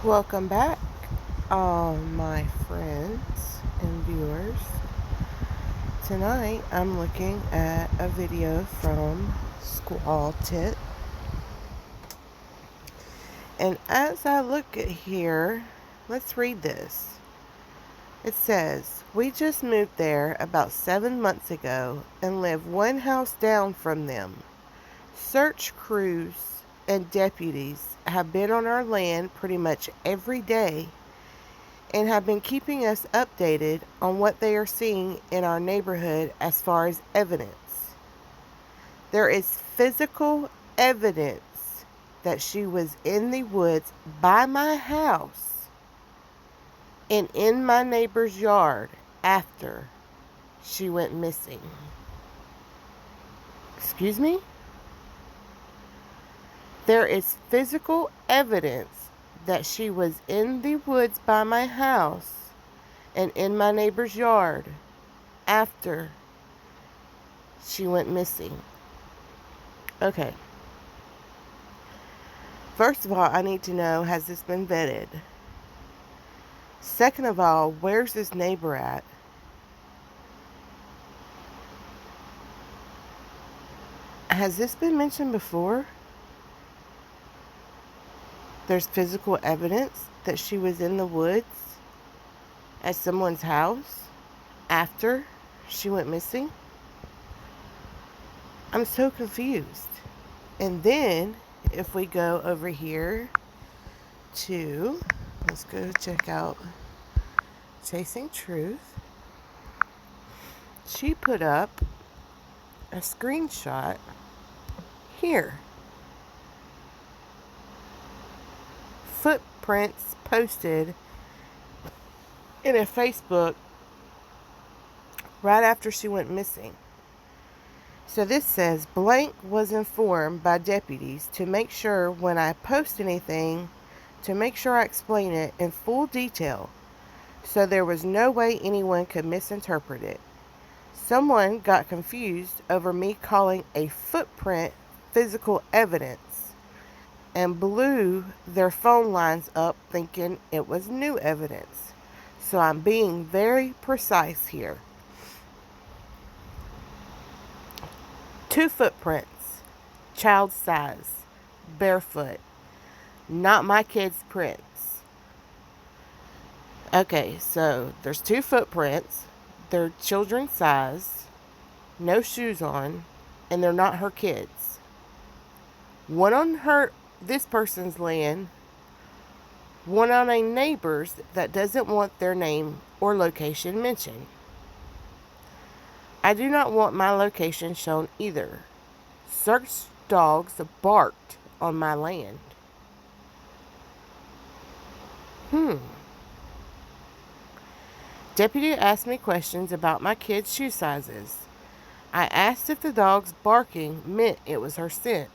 Welcome back, all my friends and viewers. Tonight I'm looking at a video from Squall Tit. And as I look at here, let's read this. It says, "We just moved there about 7 months ago and live one house down from them. Search crews and deputies have been on our land pretty much every day and have been keeping us updated on what they are seeing in our neighborhood as far as evidence. There is physical evidence that she was in the woods by my house and in my neighbor's yard after she went missing." Excuse me? There is physical evidence that she was in the woods by my house and in my neighbor's yard after she went missing. Okay. First of all, I need to know, has this been vetted? Second of all, where's this neighbor at? Has this been mentioned before? There's physical evidence that she was in the woods at someone's house after she went missing? I'm so confused. And then, if we go over here to, let's go check out Chasing Truth. She put up a screenshot here. Footprints posted in a Facebook right after she went missing. So this says, "Blank was informed by deputies to make sure when I post anything, to make sure I explain it in full detail, so there was no way anyone could misinterpret it. Someone got confused over me calling a footprint physical evidence and blew their phone lines up thinking it was new evidence. So I'm being very precise here. 2 footprints, child size, barefoot, not my kids' prints." Okay, so there's 2 footprints, they're children's size, no shoes on, and they're not her kids. One on this person's land, one on a neighbor's that doesn't want their name or location mentioned. I do not want my location shown either. Search dogs barked on my land. Deputy asked me questions about my kids' shoe sizes. I asked if the dog's barking meant it was her scent.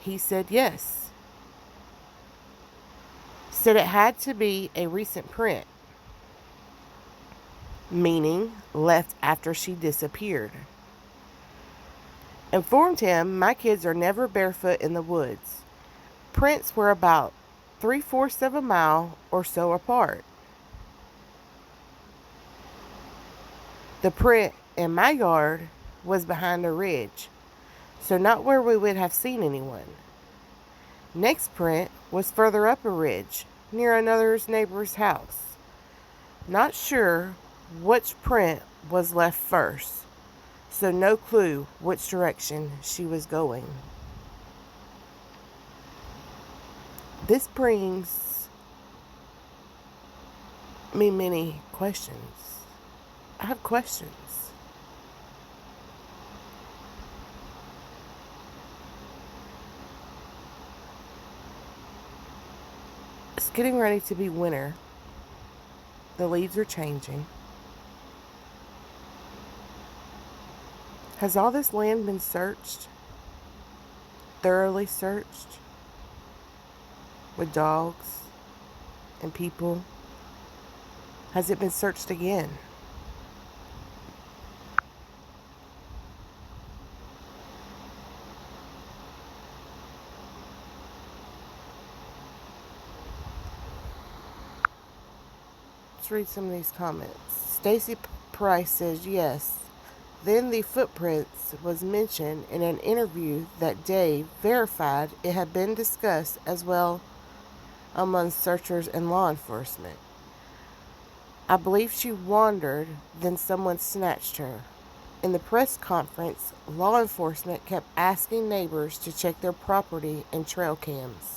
He said yes. Said it had to be a recent print, meaning left after she disappeared. Informed him my kids are never barefoot in the woods. Prints were about 3/4 of a mile or so apart. The print in my yard was behind a ridge, so not where we would have seen anyone. Next print was further up a ridge, near another neighbor's house. Not sure which print was left first, so no clue which direction she was going. This brings me many questions. I have questions. It's getting ready to be winter. The leaves are changing. Has all this land been searched? Thoroughly searched? With dogs and people? Has it been searched again? let's read some of these comments. Stacy Price says yes. Then the footprints was mentioned in an interview that Dave verified it had been discussed as well among searchers and law enforcement. I believe she wandered, then someone snatched her. In the press conference, law enforcement kept asking neighbors to check their property and trail cams.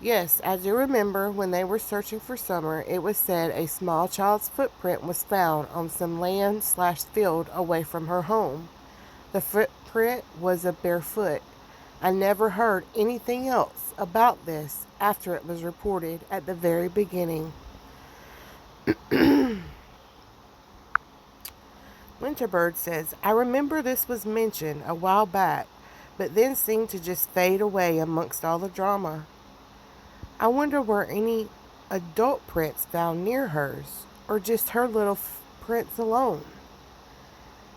Yes, I do remember when they were searching for Summer, it was said a small child's footprint was found on some land/field away from her home. The footprint was a barefoot. I never heard anything else about this after it was reported at the very beginning. Winterbird says, I remember this was mentioned a while back, but then seemed to just fade away amongst all the drama. I wonder were any adult prints found near hers, or just her little prints alone?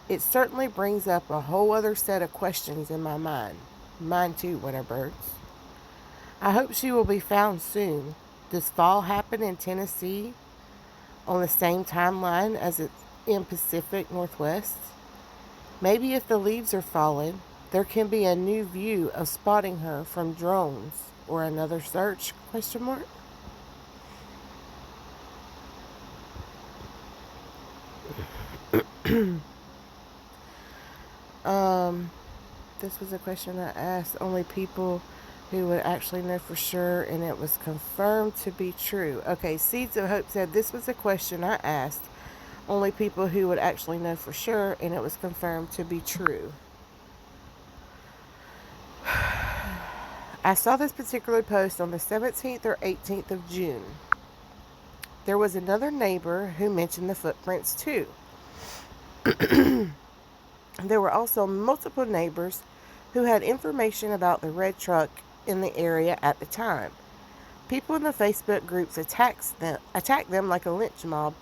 It certainly brings up a whole other set of questions in my mind. Mine too, Winterbirds. I hope she will be found soon. Does fall happen in Tennessee on the same timeline as it's in Pacific Northwest? Maybe if the leaves are falling, there can be a new view of spotting her from drones or another search? This was a question I asked only people who would actually know for sure, and it was confirmed to be true. Okay, Seeds of Hope said this was a question I asked only people who would actually know for sure, and it was confirmed to be true. I saw this particular post on the 17th or 18th of June. There was another neighbor who mentioned the footprints too. There were also multiple neighbors who had information about the red truck in the area at the time. People in the Facebook groups attacked them like a lynch mob,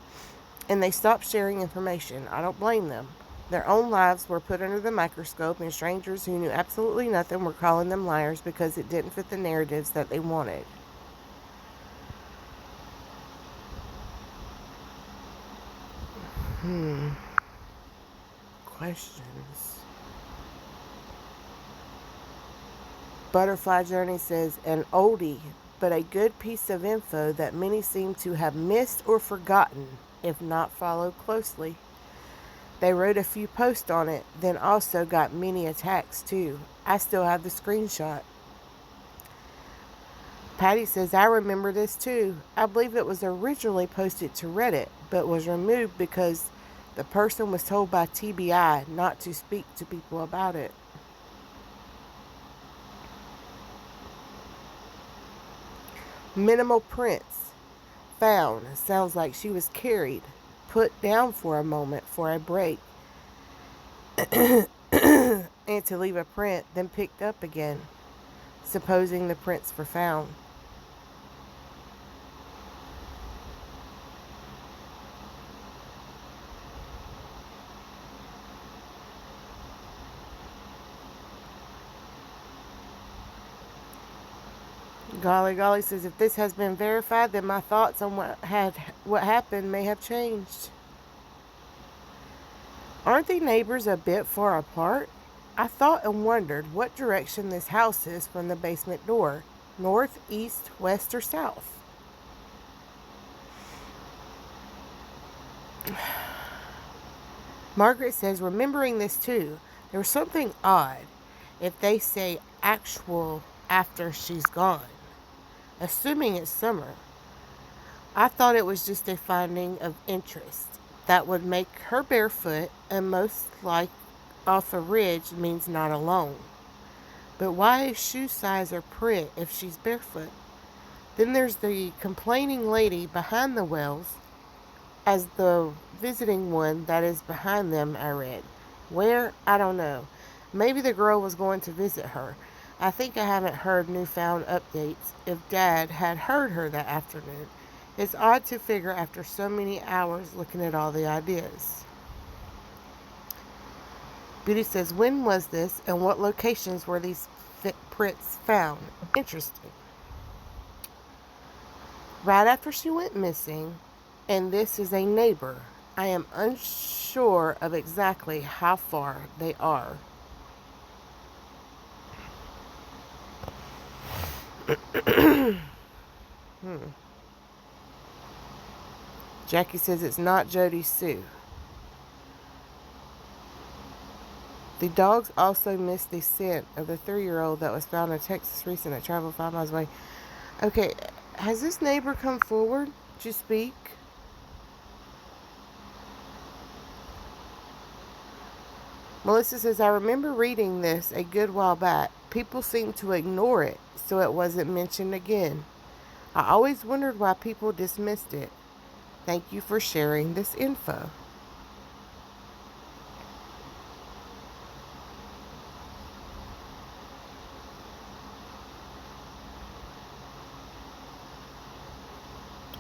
and they stopped sharing information. I don't blame them. Their own lives were put under the microscope, and strangers who knew absolutely nothing were calling them liars because it didn't fit the narratives that they wanted. Questions. Butterfly Journey says, an oldie, but a good piece of info that many seem to have missed or forgotten, if not followed closely. They wrote a few posts on it, then also got many attacks too. I still have the screenshot. Patty says, I remember this too. I believe it was originally posted to Reddit, but was removed because the person was told by TBI not to speak to people about it. Minimal prints found. Sounds like she was carried, put down for a moment for a break, and to leave a print, then picked up again, supposing the prints were found. Golly says, if this has been verified, then my thoughts on what happened may have changed. Aren't the neighbors a bit far apart? I thought and wondered what direction this house is from the basement door. North, east, west, or south? Margaret says, remembering this too, there was something odd if they say actual after she's gone. Assuming it's Summer. I thought it was just a finding of interest that would make her barefoot and most like off a ridge means not alone. But why is shoe size or print if she's barefoot? Then there's the complaining lady behind the wells as the visiting one that is behind them, I read. Where? I don't know. Maybe the girl was going to visit her. I think I haven't heard newfound updates if Dad had heard her that afternoon. It's odd to figure after so many hours looking at all the ideas. Beauty says, when was this and what locations were these prints found? Interesting. right after she went missing, and this is a neighbor. I am unsure of exactly how far they are. Jackie says it's not Jody Sue. The dogs also missed the scent of the 3-year-old that was found in Texas recently that traveled 5 miles away. Okay, has this neighbor come forward to speak? Melissa says, I remember reading this a good while back. People seem to ignore it, so it wasn't mentioned again. I always wondered why people dismissed it. Thank you for sharing this info.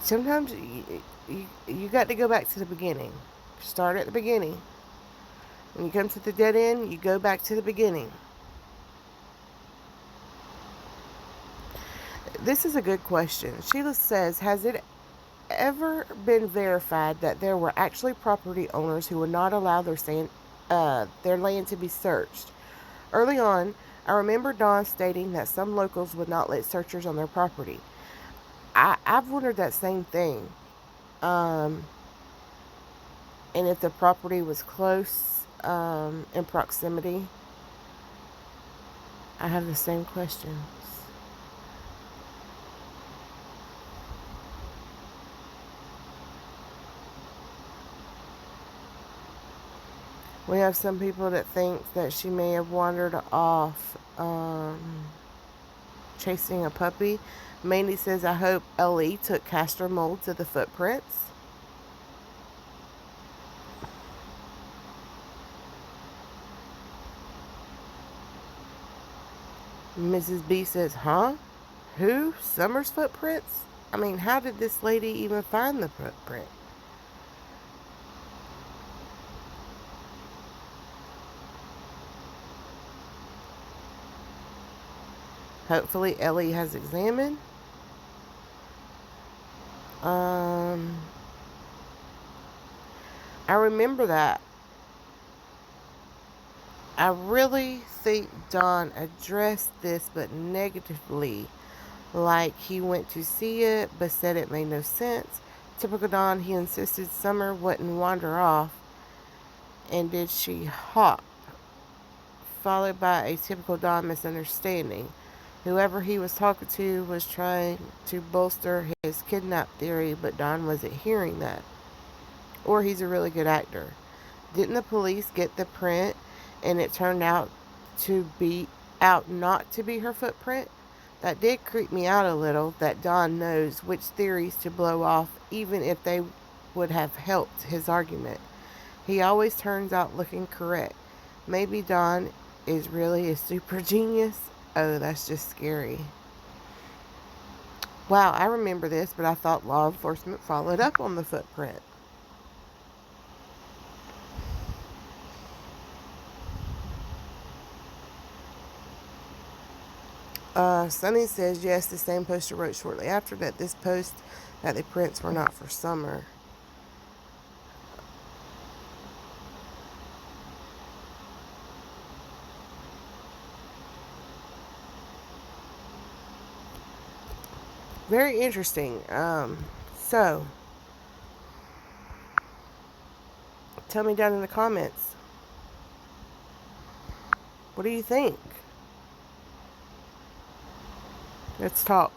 Sometimes you got to go back to the beginning. Start at the beginning. When you come to the dead end, you go back to the beginning. This is a good question. Sheila says, has it ever been verified that there were actually property owners who would not allow their land to be searched? Early on, I remember Don stating that some locals would not let searchers on their property. I've wondered that same thing. And if the property was close in proximity, I have the same questions. We have some people that think that she may have wandered off chasing a puppy. Mandy says, I hope Ellie took castor molds of the footprints. Mrs. B says, huh? Who? Summer's footprints? I mean, how did this lady even find the footprint? Hopefully Ellie has examined. I remember that. I really think Don addressed this, but negatively. Like he went to see it, but said it made no sense. Typical Don, he insisted Summer wouldn't wander off. And did she hop? Followed by a typical Don misunderstanding. Whoever he was talking to was trying to bolster his kidnap theory, but Don wasn't hearing that. Or he's a really good actor. Didn't the police get the print and it turned out not to be her footprint? That did creep me out a little, that Don knows which theories to blow off, even if they would have helped his argument. He always turns out looking correct. Maybe Don is really a super genius. Oh, that's just scary. Wow, I remember this, but I thought law enforcement followed up on the footprint. Sunny says, yes, the same poster wrote shortly after that this post that the prints were not for Summer. Very interesting. So, tell me down in the comments. What do you think? Let's talk.